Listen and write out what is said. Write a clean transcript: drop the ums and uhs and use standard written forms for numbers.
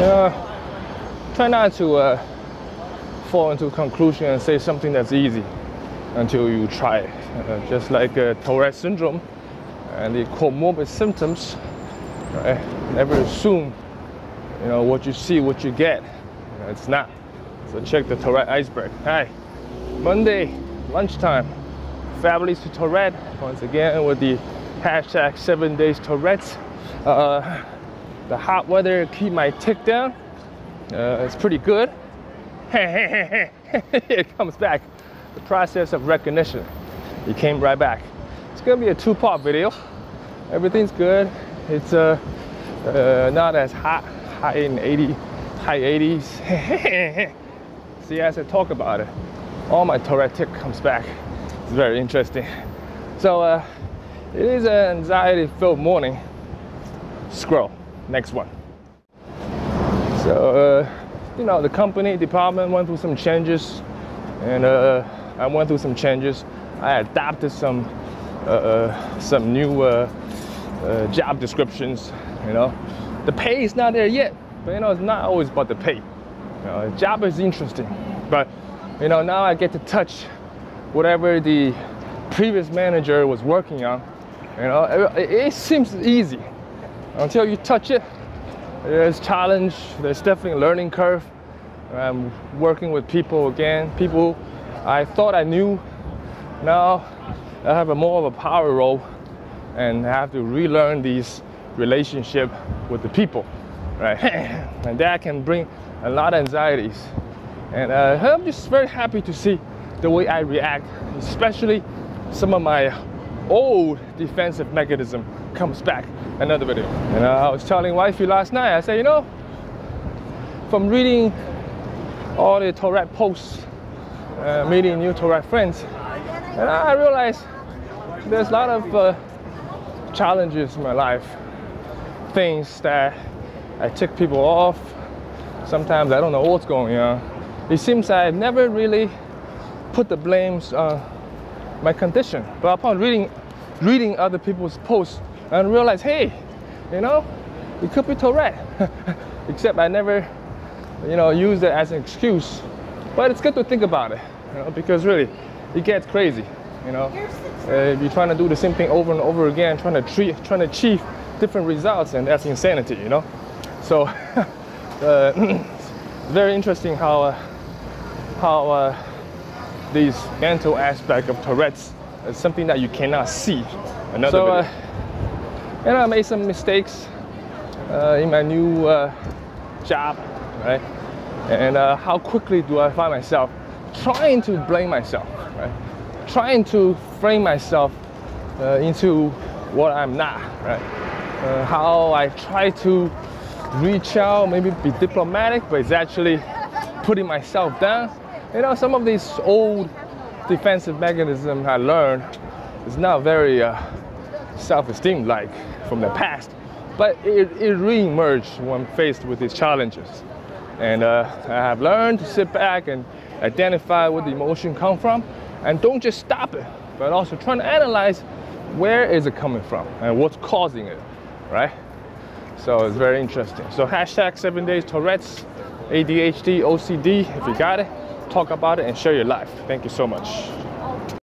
Try not to fall into a conclusion and say something that's easy until you try it. Just like Tourette syndrome and the comorbid symptoms, right? Never assume, what you see, what you get. It's not. So check the Tourette iceberg. Hi, Monday lunchtime. Families to Tourette once again with the hashtag 7 days Tourette's. The hot weather keep my tick down. It's pretty good. It comes back. The process of recognition. It came right back. It's gonna be a 2-part video. Everything's good. It's not as hot, high 80s. See, as I talk about it, all my Tourette tick comes back. It's very interesting. So it is an anxiety-filled morning. Scroll. Next one. So the company department went through some changes, and I went through some changes. I adapted some new job descriptions. The pay is not there yet, but it's not always about the pay. The job is interesting, but now I get to touch whatever the previous manager was working on. It seems easy until you touch it. There's challenge. There's definitely a learning curve. I'm working with people again. People I thought I knew. Now I have more of a power role, and I have to relearn these relationship with the people, right? And that can bring a lot of anxieties. And I'm just very happy to see the way I react, especially some of my old defensive mechanism comes back. Another video. And I was telling wifey last night, I said, from reading all the Tourette posts, meeting new Tourette friends, and I realized there's a lot of challenges in my life, things that I tick people off. Sometimes I don't know what's going on. It seems I never really put the blames on my condition, but upon reading other people's posts, and realize, hey, it could be Tourette. Except I never, use it as an excuse. But it's good to think about it, because really, it gets crazy. If you're trying to do the same thing over and over again, trying to achieve different results, and that's insanity. So, very interesting how these mental aspect of Tourette's is something that you cannot see. Another video. And I made some mistakes in my new job, right? And how quickly do I find myself trying to blame myself, right? Trying to frame myself into what I'm not, right? How I try to reach out, maybe be diplomatic, but it's actually putting myself down. Some of these old defensive mechanisms I learned is not very self-esteem like from the past, but it re-emerged when faced with these challenges. And I have learned to sit back and identify where the emotion comes from, and don't just stop it, but also trying to analyze where is it coming from and what's causing it, right? So it's very interesting. So hashtag 7 days Tourette's, ADHD, OCD, if you got it, talk about it and share your life. Thank you so much.